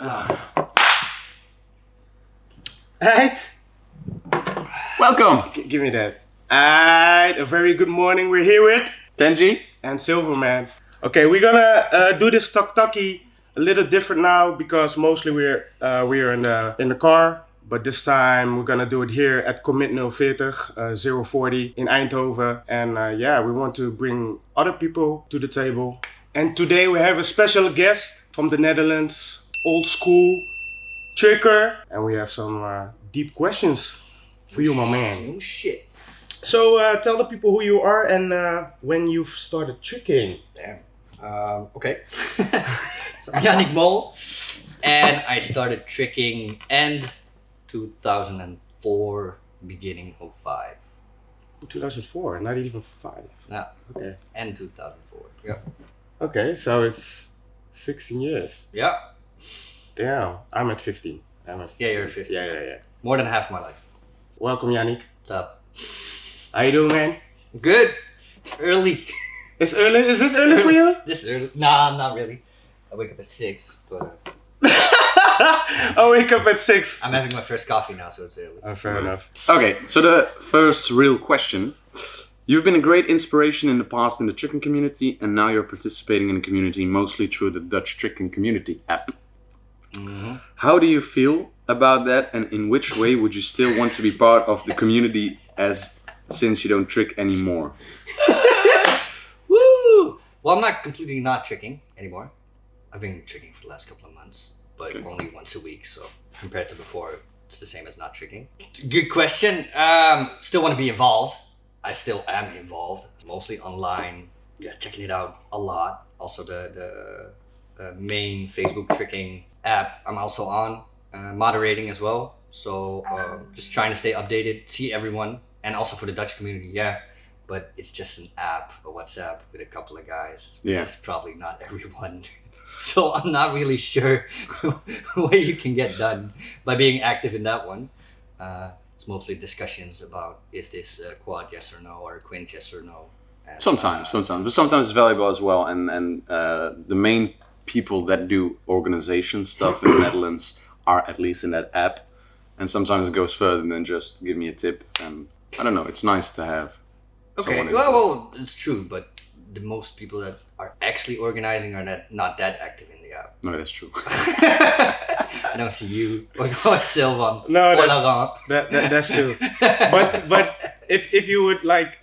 Alright. Welcome. Give me that. Alright, a very good morning. We're here with Kenji. and Silverman. Okay, we're gonna do this Taki a little different now because mostly we're in the car. But this time we're gonna do it here at Commit 040 in Eindhoven. And we want to bring other people to the table. And today we have a special guest from the Netherlands, old school tricker. And we have some deep questions for you, my man. Oh shit. So tell the people who you are and when you've started tricking. Damn. Okay. So I'm Yannick Mol, and I started tricking end 2004, beginning 05. 2004, not even 5. Yeah. Okay. End 2004. Yeah. Okay, so it's 16 years. Yeah. Damn, I'm at 15. Yeah, you're at 15. Yeah. More than half my life. Welcome, Yannick. What's up? How you doing, man? Good. Early. It's early. Is this early for you? This early? Nah, not really. I wake up at 6, but I wake up at 6. I'm having my first coffee now, so it's early. Oh, fair enough. Okay, so the first real question. You've been a great inspiration in the past in the tricking community, and now you're participating in the community mostly through the Dutch Tricking Community app. Mm-hmm. How do you feel about that, and in which way would you still want to be part of the community since you don't trick anymore? Woo! Well, I'm not completely not tricking anymore. I've been tricking for the last couple of months, but only once a week. So compared to before, it's the same as not tricking. Good question. Still want to be involved. I still am involved, mostly online. Yeah, checking it out a lot. Also the main Facebook tricking app I'm also on, moderating as well. So just trying to stay updated, see everyone, and also for the Dutch community. Yeah. But it's just an app, a WhatsApp with a couple of guys, which is probably not everyone. So I'm not really sure what you can get done by being active in that one. It's mostly discussions about, is this a quad yes or no, or a quint yes or no? And, Sometimes, but sometimes it's valuable as well. And the main people that do organization stuff in the Netherlands are at least in that app. And sometimes it goes further than just give me a tip. And I don't know, it's nice to have. Okay, well, it's true, but the most people that are actually organizing are not that active in the app. No, that's true. I don't see you or Silvan. No, or that's true. But if you would like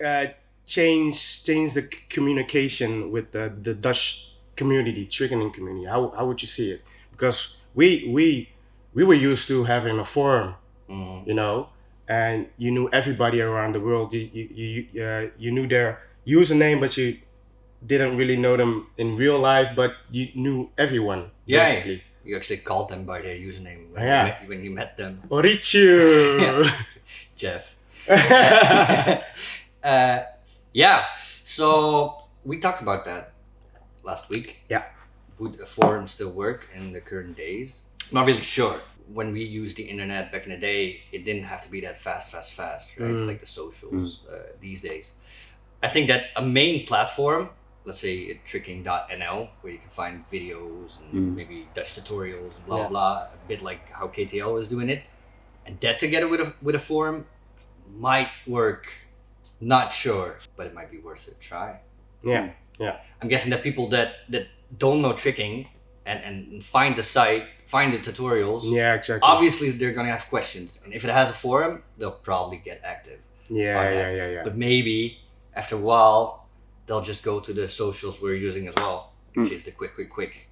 change the communication with the Dutch community, tricking community, how would you see it? Because we were used to having a forum, you know. And you knew everybody around the world. You knew their username, but you didn't really know them in real life. But you knew everyone, basically. You actually called them by their username when you met them. Orichu! Jeff. So we talked about that last week. Yeah. Would a forum still work in the current days? Not really sure. When we used the internet back in the day, it didn't have to be that fast, right? Like the socials these days. I think that a main platform, let's say tricking.nl, where you can find videos and maybe Dutch tutorials and blah blah, a bit like how KTL is doing it, and that together with a forum might work. Not sure, but it might be worth a try. Yeah. I'm guessing that people that don't know tricking and find the site, find the tutorials. Yeah, exactly. Obviously, they're gonna have questions, and if it has a forum, they'll probably get active. Yeah. But maybe after a while, they'll just go to the socials we're using as well, which is the quick,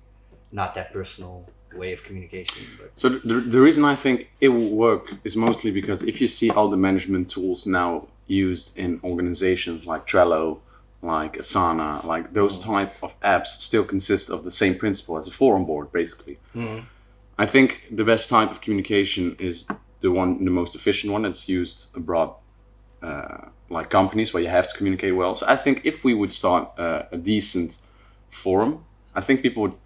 not that personal way of communication. But. So the reason I think it will work is mostly because if you see all the management tools now used in organizations like Trello, like Asana, like those type of apps still consist of the same principle as a forum board, basically. I think the best type of communication is the most efficient one that's used abroad, like companies where you have to communicate well. So I think if we would start a decent forum, I think people would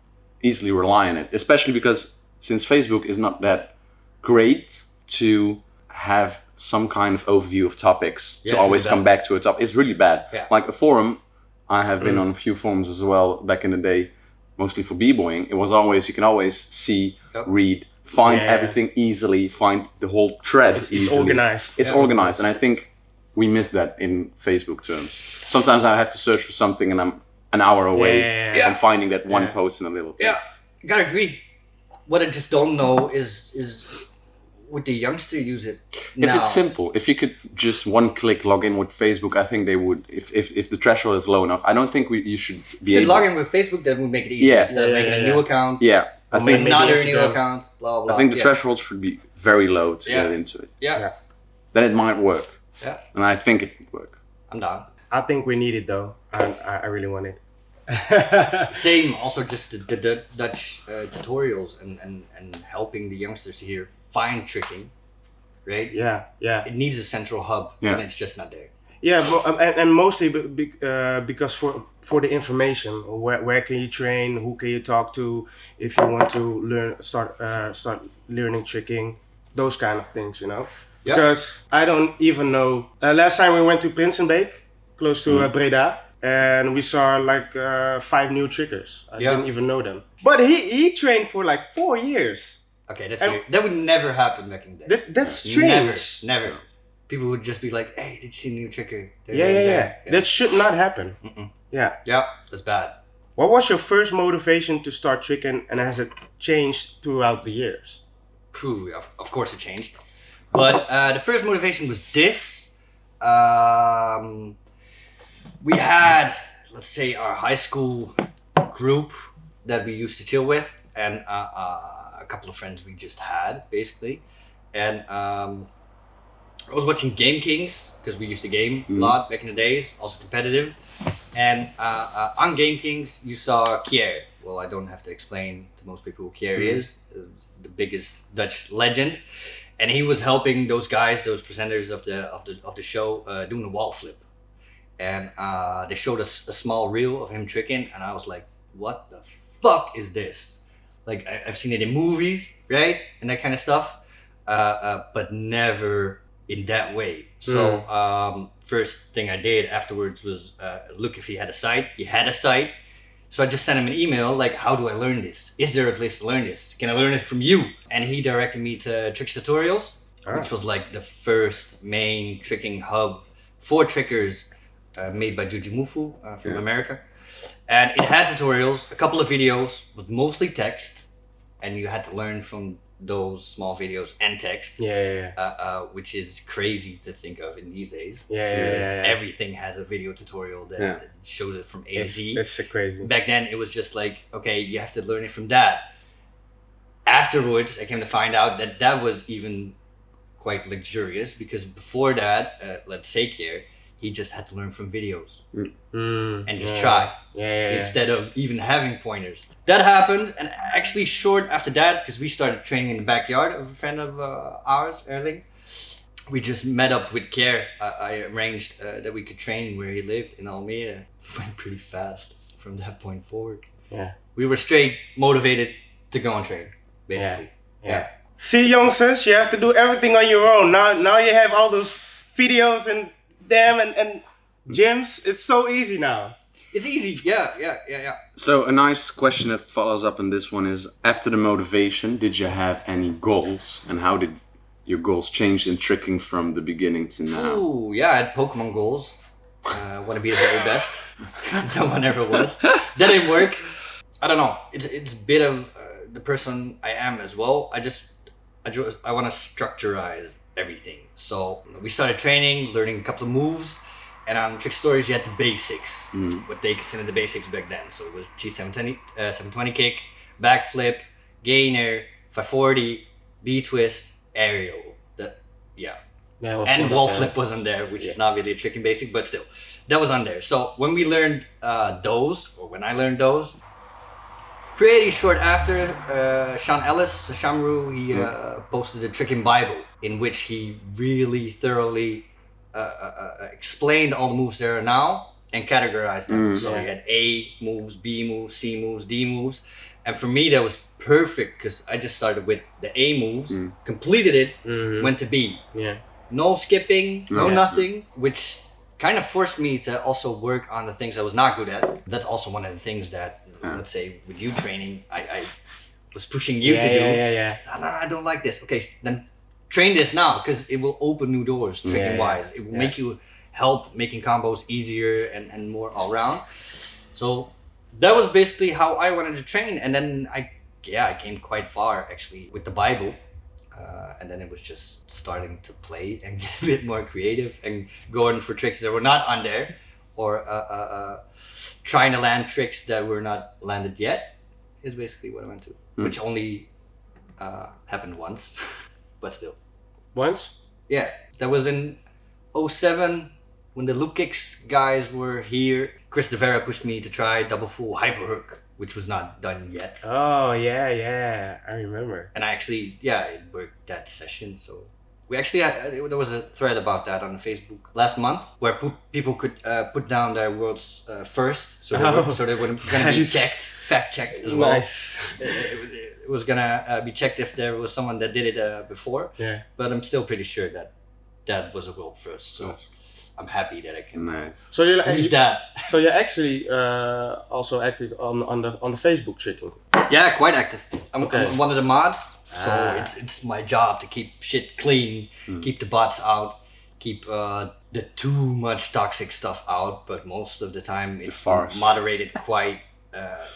easily rely on it, especially because since Facebook is not that great to have some kind of overview of topics, to always come back to a topic. It's really bad. Yeah. Like a forum, I have been on a few forums as well back in the day. mostly for b-boying, it was always, you can always see, Yep. read, find Yeah. everything easily, find the whole thread It's easily. organized. It's organized, and I think we miss that in Facebook terms. Sometimes I have to search for something and I'm an hour away Yeah. from finding that one Yeah. post in a little thing. Yeah, gotta agree. What I just don't know is would the youngster use it now? If it's simple, if you could just one click log in with Facebook, I think they would. If the threshold is low enough, I don't think you should be If you able. log in with Facebook, that would make it easier. Yeah. Instead of Yeah, making yeah, a yeah. new account, Yeah, I Or think maybe another new Instagram. account, blah blah. I think the yeah. threshold should be very low to Yeah. get into it. Yeah. Yeah. Then it might work, Yeah, and I think it would work. I'm down. I think we need it though. I really want it. Same. Also, just the Dutch tutorials and helping the youngsters here find tricking, right? yeah. It needs a central hub, Yeah. and it's just not there. Yeah, and mostly because for the information, where can you train, who can you talk to, if you want to start learning tricking, those kind of things, you know. Yeah. Because I don't even know. Last time we went to Prinsenbeek, close to Breda, and we saw like 5 new trickers. I Yeah. didn't even know them. But he trained for like 4 years. Okay, that's And- weird. That would never happen back in the day. That's strange. Never. People would just be like, "Hey, did you see the new tricker?" They're Yeah, right yeah, there." yeah. That should not happen. Mm-mm. Yeah. Yeah, that's bad. What was your first motivation to start tricking, and has it changed throughout the years? Phew, of course it changed. But the first motivation was this. We had, let's say, our high school group that we used to chill with, and a couple of friends we just had, basically. And I was watching Game Kings, because we used to game a lot back in the days, also competitive. And on Game Kings, you saw Kier. Well, I don't have to explain to most people who Kier is, the biggest Dutch legend. And he was helping those guys, those presenters of the show, doing a wall flip. And they showed us a small reel of him tricking, and I was like, what the fuck is this? Like, I've seen it in movies, right? And that kind of stuff, but never in that way. So first thing I did afterwards was look if he had a site. He had a site. So I just sent him an email like, how do I learn this? Is there a place to learn this? Can I learn it from you? And he directed me to Tricks Tutorials, which was like the first main tricking hub for trickers made by Juji Mufu from America. And it had tutorials, a couple of videos, but mostly text. And you had to learn from those small videos and text, which is crazy to think of in these days. Because everything has a video tutorial that shows it from A to Z. It's so crazy. Back then, it was just like, okay, you have to learn it from that. Afterwards, I came to find out that that was even quite luxurious, because before that, let's say here, he just had to learn from videos and just try instead of even having pointers. That happened, and actually short after that, because we started training in the backyard of a friend of ours, Erling. We just met up with Kier. I arranged that we could train where he lived in Almere. It went pretty fast from that point forward. Yeah. We were straight motivated to go and train, basically. Yeah. See, youngsters, you have to do everything on your own. Now you have all those videos and and gyms. It's so easy now. It's easy. Yeah. So a nice question that follows up on this one is, after the motivation, did you have any goals, and how did your goals change in tricking from the beginning to now? Ooh, yeah, I had Pokemon goals. Want to be the very best. No one ever was. That didn't work. I don't know. It's a bit of the person I am as well. I want to structurize everything. So we started training, learning a couple of moves, and on Trick Stories you had the basics, what they considered the basics back then. So it was G720, 720 kick, backflip, gainer, 540, B-twist, aerial. And wall flip wasn't there, which is not really a tricking basic, but still, that was on there. So when we learned when I learned those, pretty short after, Sean Ellis, Shamru, he posted a Tricking Bible, in which he really thoroughly explained all the moves there are now and categorized them. So you had A moves, B moves, C moves, D moves. And for me, that was perfect, because I just started with the A moves, completed it, went to B. No skipping, no nothing, which kind of forced me to also work on the things I was not good at. That's also one of the things that let's say with you training, I was pushing you to do. Yeah. No, I don't like this. Okay, then train this now because it will open new doors tricking wise. It will make you help making combos easier and more all around. So that was basically how I wanted to train, and then I came quite far actually with the Bible. And then it was just starting to play and get a bit more creative and going for tricks that were not on there, or trying to land tricks that were not landed yet is basically what I went to, which only happened once, but still. Once? Yeah, that was in 2007 when the loop kicks guys were here. Chris De Vera pushed me to try double full hyper hook, which was not done yet. Oh yeah, I remember. And I actually, it worked that session. So we actually there was a thread about that on Facebook last month where people could put down their worlds first, so they were gonna be fact checked as well. Nice. It was gonna be checked if there was someone that did it before. Yeah. But I'm still pretty sure that was a world first. So I'm happy that I can. Nice. So you're leave that. So you're actually also active on the Facebook tricking. Yeah, quite active. I'm one of the mods, so it's my job to keep shit clean, keep the bots out, keep the too much toxic stuff out. But most of the time, it's moderated quite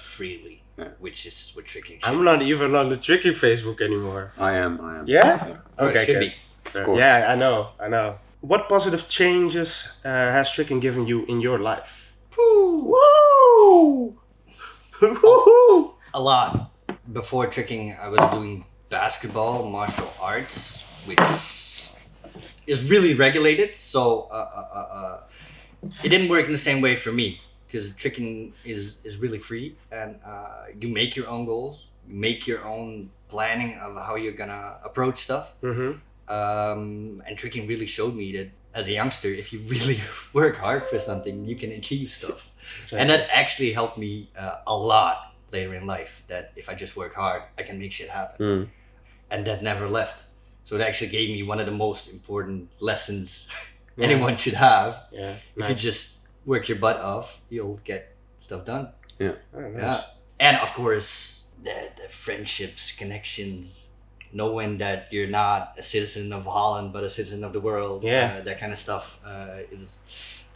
freely, which is what tricking. I'm not even on the tricking Facebook anymore. I am. Yeah. Okay. It should be. Of course. Yeah, I know. What positive changes has tricking given you in your life? Woo! A lot. Before tricking, I was doing basketball, martial arts, which is really regulated. So it didn't work in the same way for me because tricking is really free, and you make your own goals, you make your own planning of how you're gonna approach stuff. And tricking really showed me that as a youngster, if you really work hard for something, you can achieve stuff. Exactly. And that actually helped me a lot later in life, that if I just work hard, I can make shit happen. And that never left. So it actually gave me one of the most important lessons anyone should have. Yeah. If you just work your butt off, you'll get stuff done. Yeah. Oh, nice. Yeah. And of course, the friendships, connections, knowing that you're not a citizen of Holland but a citizen of the world, that kind of stuff is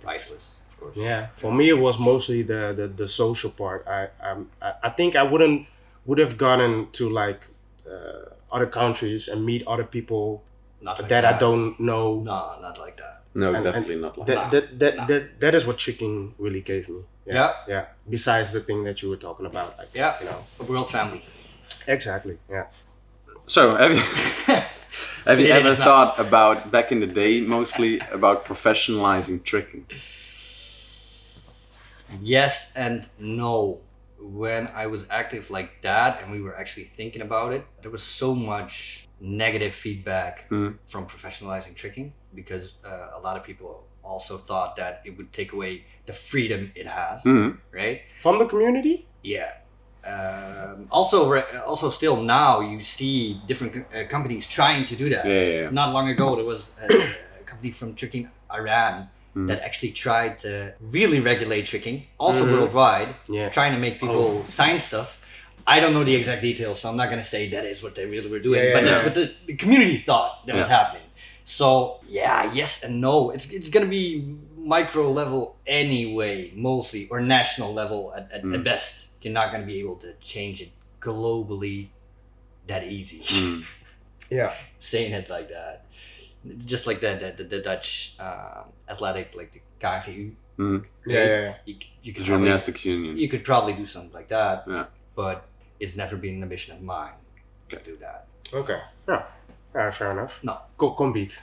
priceless, of course. Yeah, for me it was mostly the social part. I think I would have gone to like other countries and meet other people that I don't know. No, not like that. No, definitely not like that. That is what tricking really gave me. Yeah. Besides the thing that you were talking about, like a world family. Exactly. Yeah. So have you ever thought about back in the day, mostly about professionalizing tricking? Yes and no. When I was active like that and we were actually thinking about it, there was so much negative feedback from professionalizing tricking because a lot of people also thought that it would take away the freedom it has, right? From the community? Yeah. Also still now you see different companies trying to do that. Yeah. Not long ago there was a company from tricking Iran that actually tried to really regulate tricking, also worldwide, trying to make people sign stuff. I don't know the exact details, so I'm not gonna say that is what they really were doing, but that's what the community thought that was happening. So yes and no. It's gonna be micro level anyway, mostly, or national level at best. You're not gonna be able to change it globally that easy. Saying it like that, just like the Dutch athletic, like the KGU. You could Gymnastics Union. You could probably do something like that. But it's never been an ambition of mine to do that. Okay. Yeah. Fair enough. No. Compete.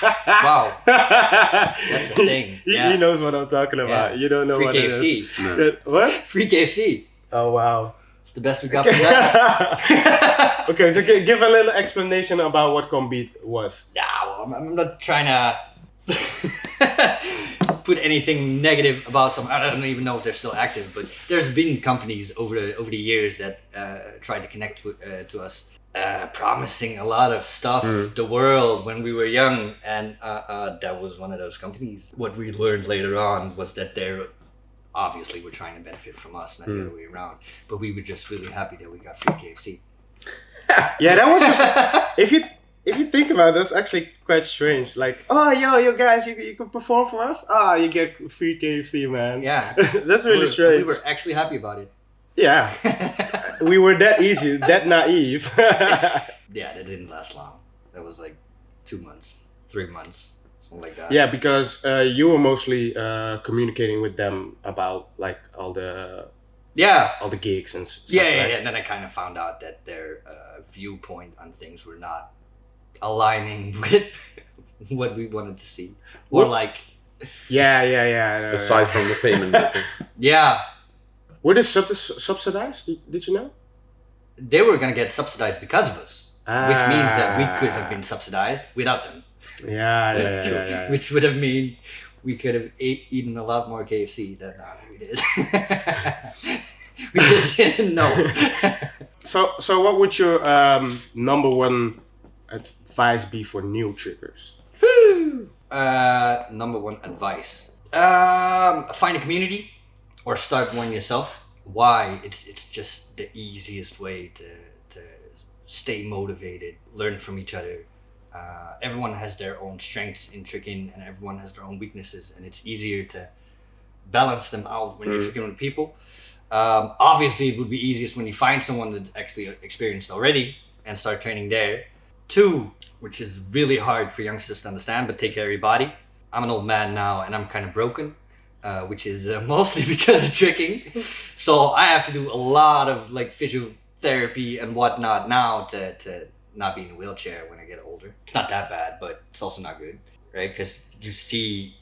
Wow. That's the thing. He knows what I'm talking about. You don't know Free what KFC. it is. No. What? Free KFC. Oh, wow. It's the best we got from that. Okay, so give a little explanation about what compete was. Yeah, well, I'm not trying to put anything negative about some. I don't even know if they're still active, but there's been companies over the years that tried to connect to us, promising a lot of stuff, the world when we were young, and that was one of those companies. What we learned later on was that they're obviously were trying to benefit from us, not the other way around. But we were just really happy that we got free KFC. Yeah, that was just if you think about it, that's actually quite strange. Like, oh, you guys, you can perform for us. Ah, you get free KFC, man. Yeah, that's really strange. We were actually happy about it. Yeah, we were that easy, that naive. Yeah, that didn't last long. That was like 2 months, 3 months, something like that. Yeah, because you were mostly communicating with them about like all the gigs and stuff. Yeah. Right? And then I kind of found out that their viewpoint on things were not aligning with what we wanted to see, or like. Yeah. Aside from the payment. Yeah. Were they subsidized? Did you know? They were gonna get subsidized because of us, which means that we could have been subsidized without them. Yeah. Which would have mean we could have eaten a lot more KFC than we did. We just didn't know. So what would your number one advice be for new triggers? Number one advice: find a community or start one yourself. Why? It's just the easiest way to stay motivated, learn from each other. Everyone has their own strengths in tricking, and everyone has their own weaknesses, and it's easier to balance them out when you're tricking with people. Obviously, it would be easiest when you find someone that's actually experienced already and start training there. 2, which is really hard for youngsters to understand, but take care of your body. I'm an old man now, and I'm kind of broken. Which is mostly because of tricking. So I have to do a lot of like physiotherapy and whatnot now to not be in a wheelchair when I get older. It's not that bad, but it's also not good, right? Because you see,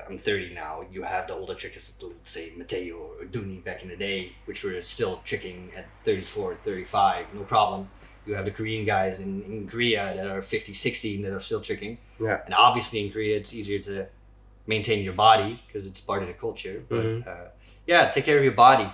I'm 30 now, you have the older trickers, let's say Matteo or Dooney back in the day, which were still tricking at 34, 35, no problem. You have the Korean guys in Korea that are 50, 60 that are still tricking. Yeah. And obviously in Korea, it's easier to maintain your body because it's part of the culture. But take care of your body.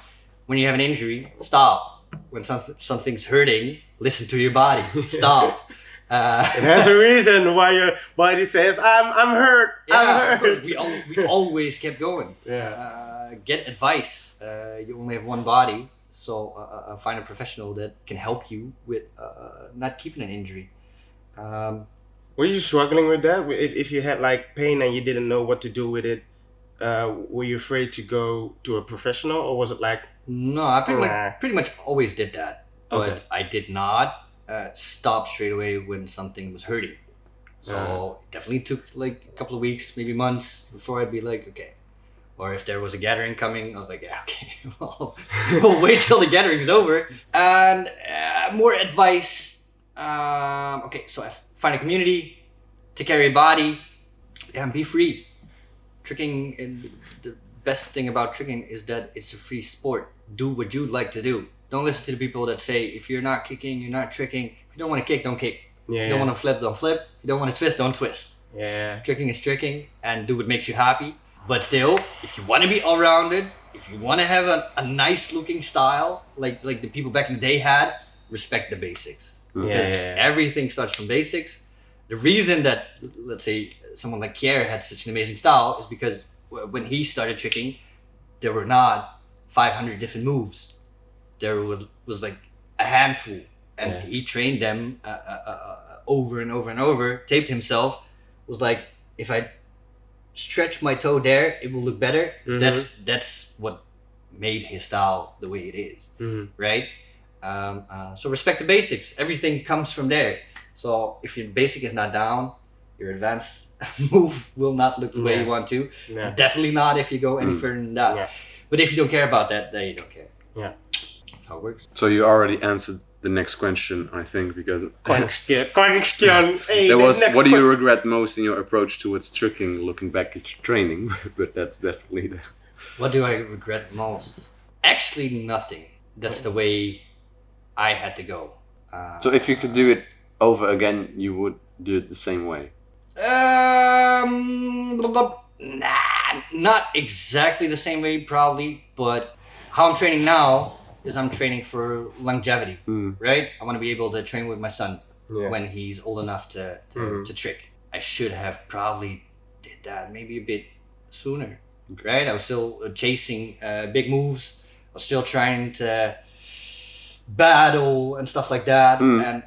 When you have an injury, stop. When something's hurting, listen to your body. Stop. It has a reason why your body says, I'm hurt. I'm hurt. We always kept going. Yeah. Get advice. You only have one body, so find a professional that can help you with not keeping an injury. Were you struggling with that? If you had like pain and you didn't know what to do with it, were you afraid to go to a professional, or was it like? No, I pretty much always did that, but Okay. I did not stop straight away when something was hurting. So it definitely took like a couple of weeks, maybe months before I'd be like, okay. Or if there was a gathering coming, I was like, yeah, okay, well, we'll wait till the gathering's over. And more advice. Okay, so find a community, take care of your body, and be free. Tricking, and the best thing about tricking is that it's a free sport. Do what you'd like to do. Don't listen to the people that say, if you're not kicking, you're not tricking. If you don't want to kick, don't kick. Yeah. If you don't want to flip, don't flip. If you don't want to twist, don't twist. Yeah. Tricking is tricking, and do what makes you happy. But still, if you want to be all-rounded, if you want to have a nice looking style, like the people back in the day had, respect the basics. Because everything starts from basics. The reason that, let's say, someone like Kier had such an amazing style is because when he started tricking, there were not 500 different moves. There was like a handful, and he trained them over and over and over, taped himself, was like, if I stretch my toe there, it will look better. That's what made his style the way it is, right? So respect the basics. Everything comes from there. So if your basic is not down, your advanced move will not look the way you want to. Yeah. Definitely not if you go any further than that. Yeah. But if you don't care about that, then you don't care. Yeah. That's how it works. So you already answered the next question, I think, because Hey, there was, next what do you que- regret most in your approach towards tricking, looking back at your training? But that's definitely the... What do I regret most? Actually, nothing. That's the way I had to go. So if you could do it over again, you would do it the same way? Nah, not exactly the same way, probably, but how I'm training now is I'm training for longevity, right? I want to be able to train with my son when he's old enough to trick. I should have probably did that maybe a bit sooner, right? I was still chasing big moves. I was still trying to battle and stuff like that. And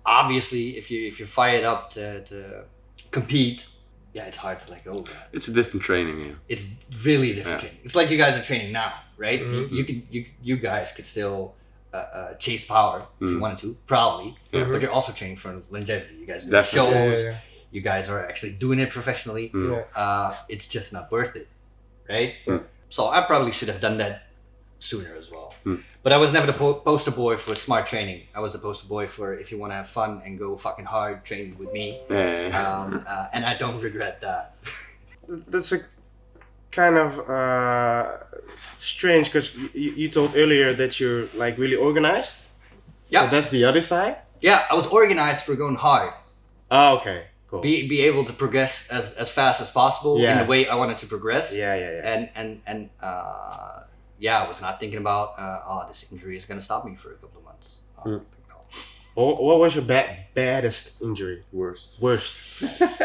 obviously, if you fire it up to compete, yeah, it's hard to let go of that. It's a different training, yeah. It's really different training. It's like you guys are training now, right? Mm-hmm. You guys could still chase power if you wanted to, probably. Yeah. But you're also training for longevity. You guys do Definitely. shows. Yeah. You guys are actually doing it professionally. It's just not worth it, right? So I probably should have done that sooner as well. But I was never the poster boy for smart training. I was the poster boy for if you want to have fun and go fucking hard, train with me. And I don't regret that. That's a kind of strange, because you told earlier that you're like really organized. Yeah. So that's the other side. Yeah, I was organized for going hard. Oh, okay, cool. Be able to progress as fast as possible in the way I wanted to progress. Yeah. And I was not thinking about this injury is gonna stop me for a couple of months. No. What was your baddest injury? Worst. This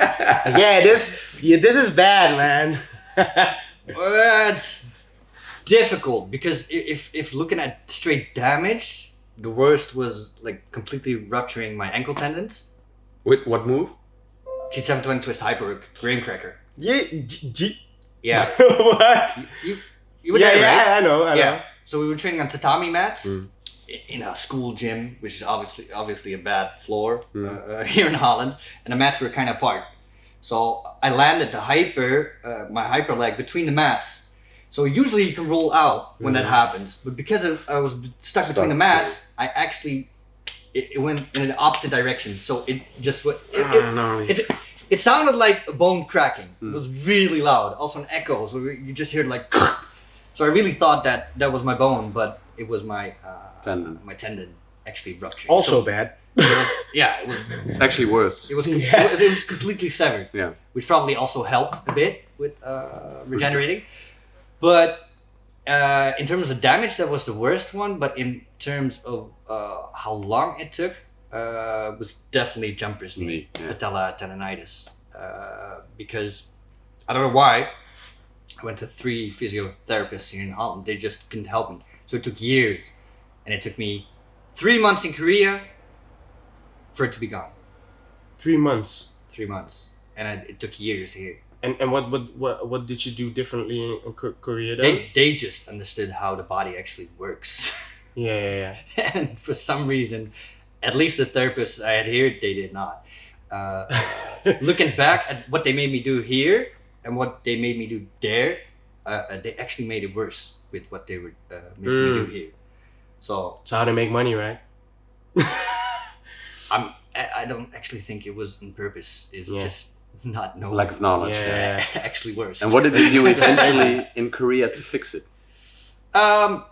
is bad, man. Well, it's difficult because if looking at straight damage, the worst was like completely rupturing my ankle tendons. With what move? G720 twist hyper hook, graham cracker. Yeah. Yeah. What? You were there, right? I know. So we were training on tatami mats in a school gym, which is obviously a bad floor here in Holland, and the mats were kind of apart. So I landed my hyper leg between the mats. So usually you can roll out when that happens, but because I was stuck between the mats, I actually it went in the opposite direction. So it just went. It sounded like a bone cracking. It was really loud, also an echo. So you just hear like. So I really thought that was my bone, but it was my tendon. My tendon actually ruptured. Also bad. It was Actually worse. It was it was completely severed. Yeah. Which probably also helped a bit with regenerating. But in terms of damage, that was the worst one. But in terms of how long it took, was definitely jumper's knee, patella tendonitis. Because I don't know why. I went to 3 physiotherapists here in Holland. They just couldn't help me. So it took years. And it took me 3 months in Korea for it to be gone. 3 months. 3 months. And it took years here. And what did you do differently in Korea then? They just understood how the body actually works. Yeah. And for some reason, at least the therapists I had here, they did not. Looking back at what they made me do here and what they made me do there, they actually made it worse with what they were making me do here. So how to make money, right? I don't actually think it was on purpose. It's just not knowing. Lack of knowledge. Yeah. Actually worse. And what did you do eventually in Korea to fix it? Going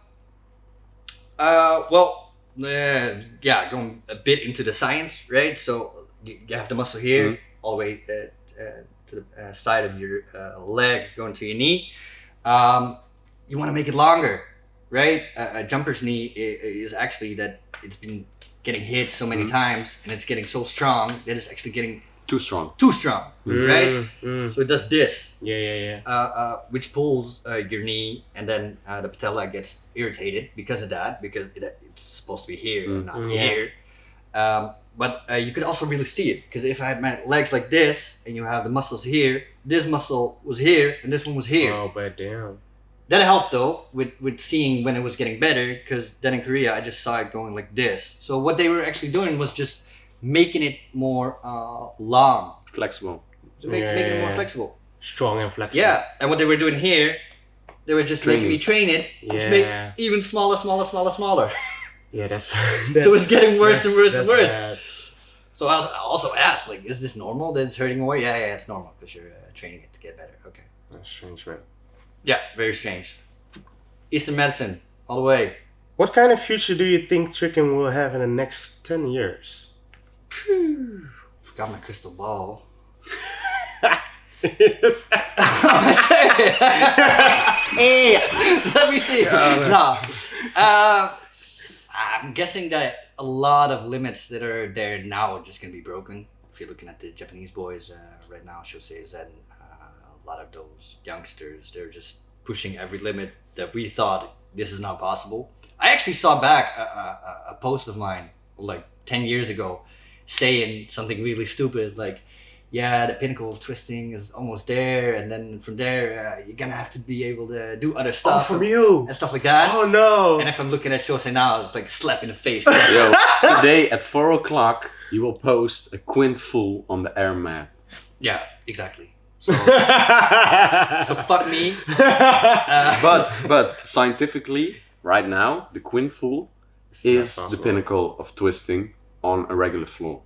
a bit into the science, right? So you have the muscle here, all the way to the side of your leg, going to your knee. You want to make it longer, right? A jumper's knee is actually that it's been getting hit so many times, and it's getting so strong that it's actually getting too strong, right? So it does this, which pulls your knee, and then the patella gets irritated because of that, because it's supposed to be here and not here. But you could also really see it, because if I had my legs like this, and you have the muscles here, this muscle was here, and this one was here. Oh, but damn. That helped though with seeing when it was getting better, because then in Korea I just saw it going like this. So what they were actually doing was just making it more long, flexible, to make it more flexiible, strong and flexible. Yeah, and what they were doing here, they were just making me train it to make even smaller. Yeah, that's so it's getting worse and worse and worse. Bad. So I was also asked, like, is this normal that it's hurting more? Yeah, it's normal because you're training it to get better. Okay. That's strange, man. Yeah, very strange. Eastern medicine, all the way. What kind of future do you think tricking will have in the next 10 years? Forgot my crystal ball. Hey, let me see. I'm guessing that a lot of limits that are there now are just going to be broken. If you're looking at the Japanese boys right now, Shosei Zen, a lot of those youngsters, they're just pushing every limit that we thought this is not possible. I actually saw back a post of mine like 10 years ago saying something really stupid like, yeah, the pinnacle of twisting is almost there, and then from there you're gonna have to be able to do other stuff. From you and stuff like that. Oh no! And if I'm looking at Shosei now, it's like a slap in the face. Yo, today at 4 o'clock, you will post a quint full on the air mat. Yeah, exactly. So, so fuck me. But scientifically, right now, the quint full is the pinnacle of twisting on a regular floor.